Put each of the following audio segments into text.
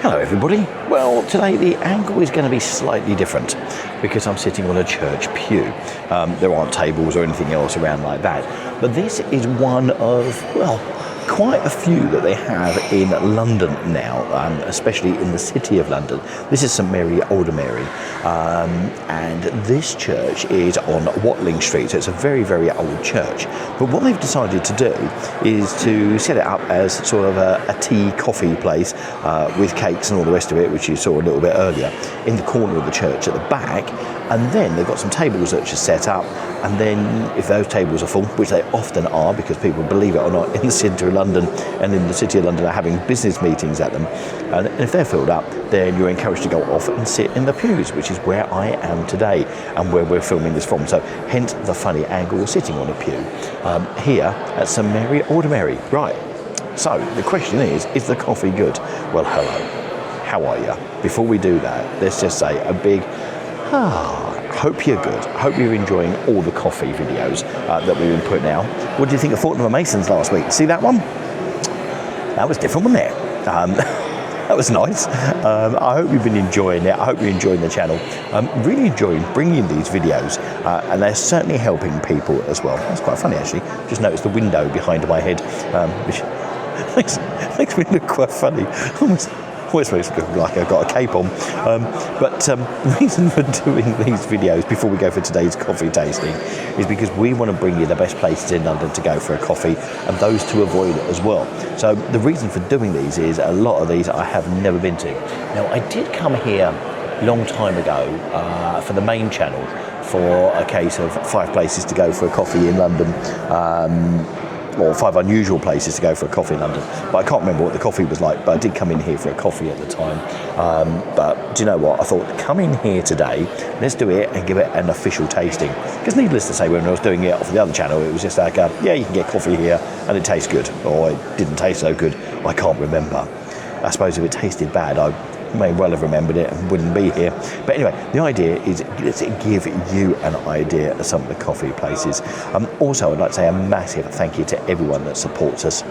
Hello everybody. Well, today the angle is going to be slightly different because I'm sitting on a church pew. There aren't tables or anything else around like that. But this is one of, well, quite a few that they have in London now, especially in the city of London. This is St Mary Aldermary, and this church is on Watling Street, so it's a very, very old church. But what they've decided to do is to set it up as sort of a tea, coffee place with cakes and all the rest of it, which you saw a little bit earlier, in the corner of the church at the back. And then they've got some tables that are just set up, and then if those tables are full, which they often are because people, believe it or not, in the centre of London and in the city of London are having business meetings at them, and if they're filled up, then you're encouraged to go off and sit in the pews, which is where I am today and where we're filming this from. So hence the funny angle sitting on a pew here at St Mary Aldermary. Right, so the question is the coffee good? Well, hello, how are you? Before we do that, let's just say a big hope you're good. Hope you're enjoying all the coffee videos that we've been putting out. What do you think of Fortnum & Mason's last week? See that one? That was different, wasn't it? That was nice. I hope you've been enjoying it. I hope you're enjoying the channel. Really enjoying bringing these videos, and they're certainly helping people as well. That's quite funny, actually. Just noticed the window behind my head, which makes me look quite funny. Always makes me look like I've got a cape on. But the reason for doing these videos before we go for today's coffee tasting is because we want to bring you the best places in London to go for a coffee and those to avoid as well. So the reason for doing these is a lot of these I have never been to. Now, I did come here a long time ago for the main channel for a case of 5 places to go for a coffee in London. Or 5 unusual places to go for a coffee in London. But I can't remember what the coffee was like, but I did come in here for a coffee at the time. But do you know what? I thought, come in here today, let's do it and give it an official tasting. Because needless to say, when I was doing it off the other channel, it was just like, yeah, you can get coffee here and it tastes good. Or it didn't taste so good. I can't remember. I suppose if it tasted bad, I may well have remembered it and wouldn't be here. But anyway, the idea is let's give you an idea of some of the coffee places. Also, I'd like to say a massive thank you to everyone that supports us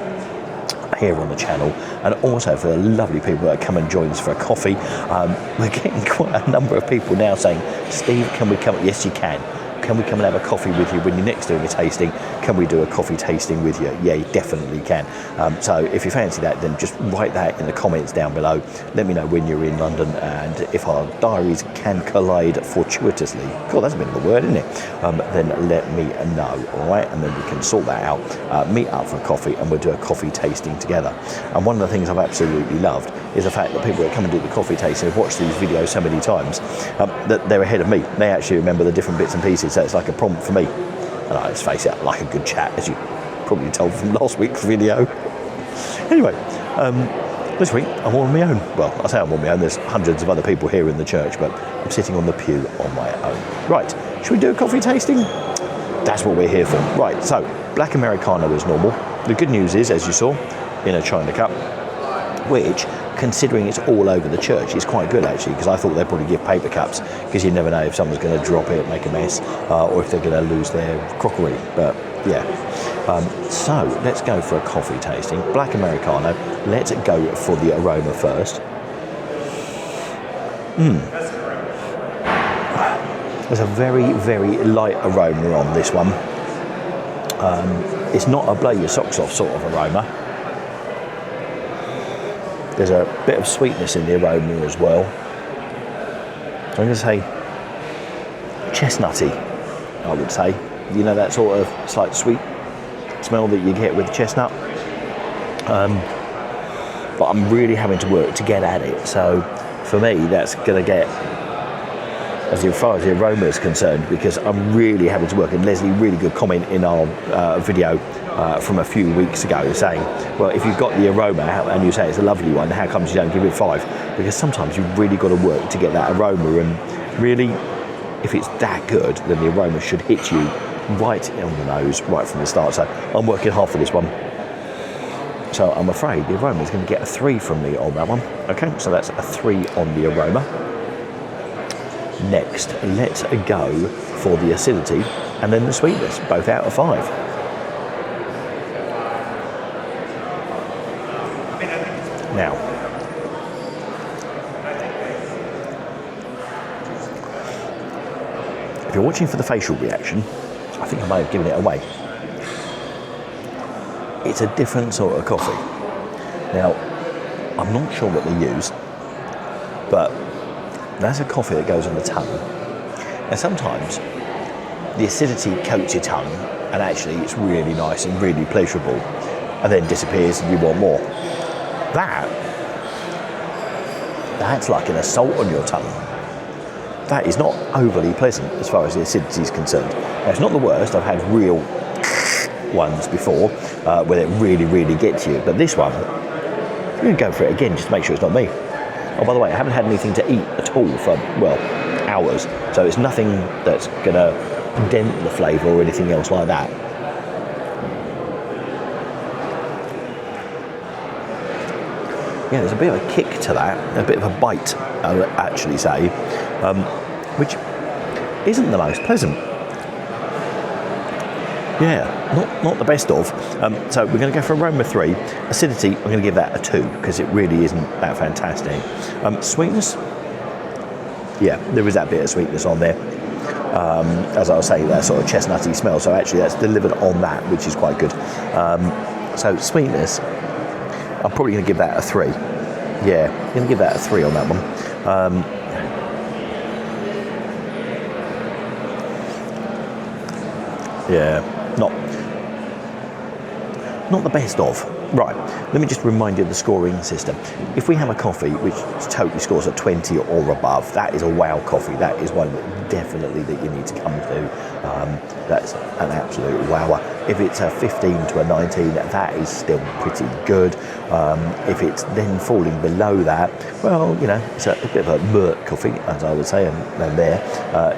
here on the channel, and also for the lovely people that come and join us for a coffee. We're getting quite a number of people now saying, Steve, can we come? Yes, you can. Can we come and have a coffee with you when you're next doing a tasting? Can we do a coffee tasting with you? Yeah, you definitely can. So if you fancy that, then just write that in the comments down below. Let me know when you're in London, and if our diaries can collide fortuitously, God, that's a bit of a word, isn't it? Then let me know, all right? And then we can sort that out, meet up for a coffee, and we'll do a coffee tasting together. And one of the things I've absolutely loved is the fact that people that come and do the coffee tasting have watched these videos so many times that they're ahead of me. They actually remember the different bits and pieces, so it's like a prompt for me. And let's face it, I like a good chat, as you probably told from last week's video. Anyway, this week I'm all on my own. Well, I say I'm on my own, there's hundreds of other people here in the church, but I'm sitting on the pew on my own. Right, should we do a coffee tasting? That's what we're here for. Right, so black Americano is normal. The good news is, as you saw, in a China cup, which, considering it's all over the church, is quite good actually, because I thought they'd probably give paper cups, because you never know if someone's going to drop it, make a mess, or if they're going to lose their crockery. But yeah, so let's go for a coffee tasting. Black Americano. Let's go for the aroma first. There's a very, very light aroma on this one. It's not a blow your socks off sort of aroma. There's a bit of sweetness in the aroma as well. I'm going to say chestnutty, I would say. You know, that sort of slight sweet smell that you get with chestnut. But I'm really having to work to get at it. So for me, that's going to get, as far as the aroma is concerned, because I'm really having to work. And Leslie, really good comment in our video from a few weeks ago, saying, well, if you've got the aroma and you say it's a lovely one, how comes you don't give it 5? Because sometimes you've really got to work to get that aroma, and really, if it's that good, then the aroma should hit you right on the nose right from the start. So I'm working hard for this one. So I'm afraid the aroma is going to get a 3 from me on that one. Okay, so that's a 3 on the aroma. Next, let's go for the acidity and then the sweetness, both out of 5. Now, if you're watching for the facial reaction, I think I may have given it away. It's a different sort of coffee. Now, I'm not sure what they use, but that's a coffee that goes on the tongue. Now, sometimes the acidity coats your tongue, and actually it's really nice and really pleasurable, and then disappears and you want more. That's like an assault on your tongue. That is not overly pleasant as far as the acidity is concerned. Now, it's not the worst. I've had real ones before where it really, really gets you. But this one, I'm going to go for it again just to make sure it's not me. Oh, by the way, I haven't had anything to eat at all for, well, hours. So it's nothing that's going to dent the flavour or anything else like that. Yeah, there's a bit of a kick to that, a bit of a bite, I would actually say, which isn't the most pleasant. Yeah, not the best of. So we're going to go for aroma 3. Acidity, I'm going to give that a 2 because it really isn't that fantastic. Sweetness, yeah, there is that bit of sweetness on there. As I was saying, that sort of chestnutty smell. So actually, that's delivered on that, which is quite good. So sweetness, I'm probably going to give that a 3. Yeah, I'm going to give that a 3 on that one. Yeah, not the best of. Right, let me just remind you of the scoring system. If we have a coffee which totally scores a 20 or above, that is a wow coffee. That is one definitely that you need to come to. That's an absolute wower. If it's a 15 to a 19, that is still pretty good. If it's then falling below that, well, you know, it's a bit of a murk coffee, as I would say, and there,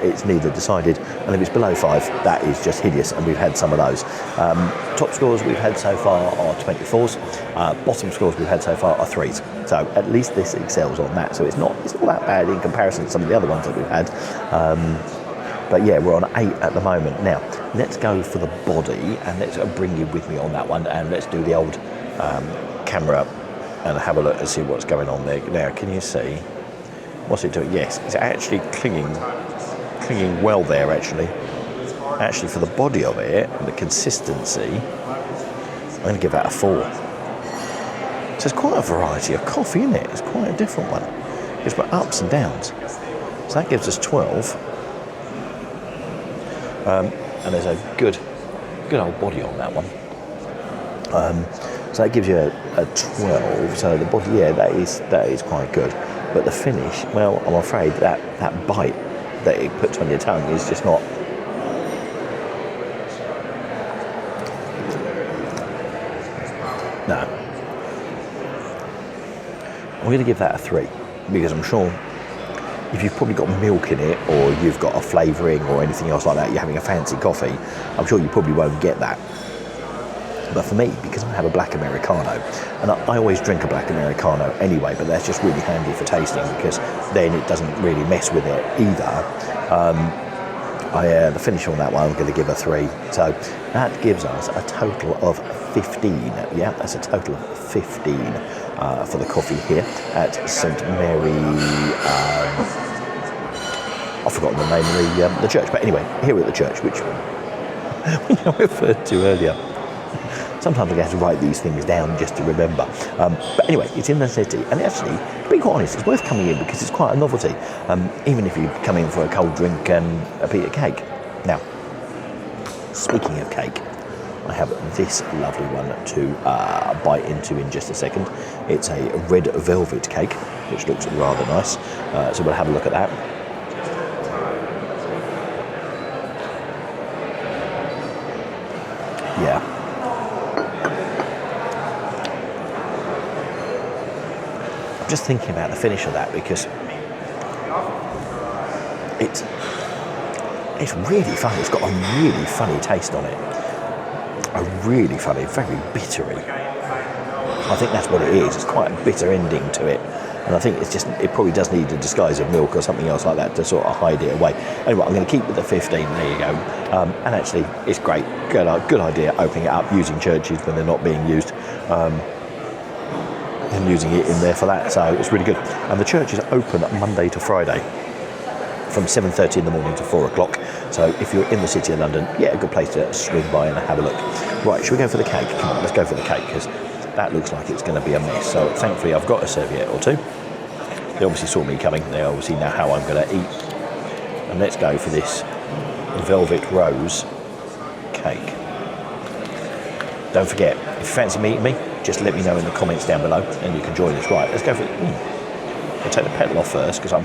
it's neither decided. And if it's below 5, that is just hideous, and we've had some of those. Top scores we've had so far are 24s. Bottom scores we've had so far are 3s. So at least this excels on that. So it's not that bad in comparison to some of the other ones that we've had. But yeah, we're on 8 at the moment. Now, let's go for the body, and let's bring you with me on that one, and let's do the old camera and have a look and see what's going on there. Now, can you see? What's it doing? Yes, it's actually clinging well there, actually. Actually, for the body of it and the consistency, I'm going to give that a 4. So it's quite a variety of coffee, isn't it? It's quite a different one. It's got ups and downs. So that gives us 12. And there's a good old body on that one. So that gives you a 12. So the body, yeah, that is quite good. But the finish, well, I'm afraid that bite that it puts on your tongue is just not. No. I'm going to give that a 3 because I'm sure if you've probably got milk in it or you've got a flavouring or anything else like that, you're having a fancy coffee, I'm sure you probably won't get that. But for me, because I have a black Americano, and I always drink a black Americano anyway, but that's just really handy for tasting because then it doesn't really mess with it either. The finish on that one, I'm going to give a 3. So that gives us a total of 15. Yeah, that's a total of 15 for the coffee here at St Mary. I've forgotten the name of the church, but anyway, here at the church, which I referred to earlier. Sometimes I have to write these things down just to remember. But anyway, it's in the city, and actually, to be quite honest, it's worth coming in because it's quite a novelty, even if you come in for a cold drink and a piece of cake. Now, speaking of cake, I have this lovely one to bite into in just a second. It's a red velvet cake, which looks rather nice. So we'll have a look at that. Yeah. I'm just thinking about the finish of that because it's really funny. It's got a really funny taste on it. A really funny, very bittery. I think that's what it is. It's quite a bitter ending to it. And I think it probably does need a disguise of milk or something else like that to sort of hide it away. Anyway, I'm going to keep with the 15. There you go. And actually, it's great. Good idea opening it up, using churches when they're not being used. And using it in there for that. So it's really good. And the church is open Monday to Friday from 7:30 in the morning to 4 o'clock. So if you're in the City of London, yeah, a good place to swing by and have a look. Right, should we go for the cake? Come on, let's go for the cake, because that looks like it's going to be a mess. So thankfully I've got a serviette or two. They obviously saw me coming. They obviously know how I'm going to eat. And let's go for this velvet rose cake. Don't forget, if you fancy meeting me, just let me know in the comments down below and you can join us. Right, let's go for it. I'll take the petal off first because I'm...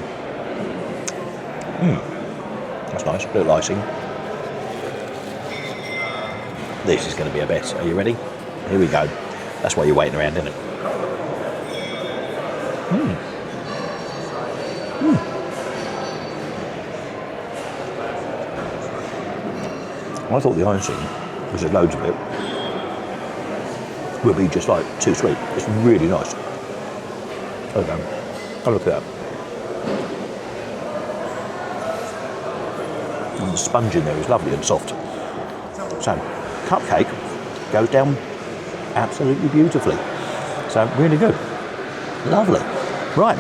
That's nice, a little icing. This is going to be a bit. Are you ready? Here we go. That's why you're waiting around, isn't it? I thought the icing, because there's loads of it, will be just like too sweet. It's really nice. Okay, oh, look at that. And the sponge in there is lovely and soft. So, cupcake goes down absolutely beautifully. So, really good. Lovely. Right.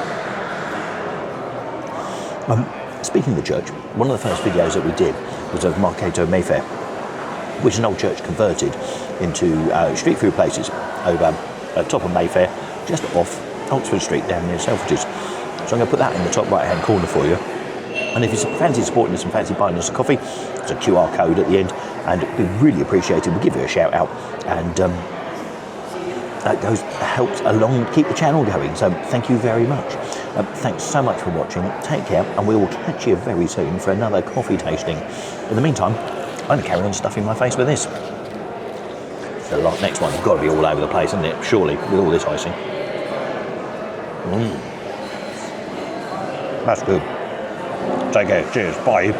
Speaking of the church, one of the first videos that we did was of Marketo Mayfair, which is an old church converted into street food places over at top of Mayfair, just off Oxford Street down near Selfridges. So I'm going to put that in the top right hand corner for you. And if you fancy supporting us and fancy buying us a coffee, there's a QR code at the end, and it'd be really appreciated. We'll give you a shout out, and that helps along keep the channel going. So thank you very much. Thanks so much for watching. Take care, and we will catch you very soon for another coffee tasting. In the meantime, I'm going to carry on stuffing my face with this. The next one's got to be all over the place, isn't it? Surely, with all this icing. That's good. Take care. Cheers. Bye.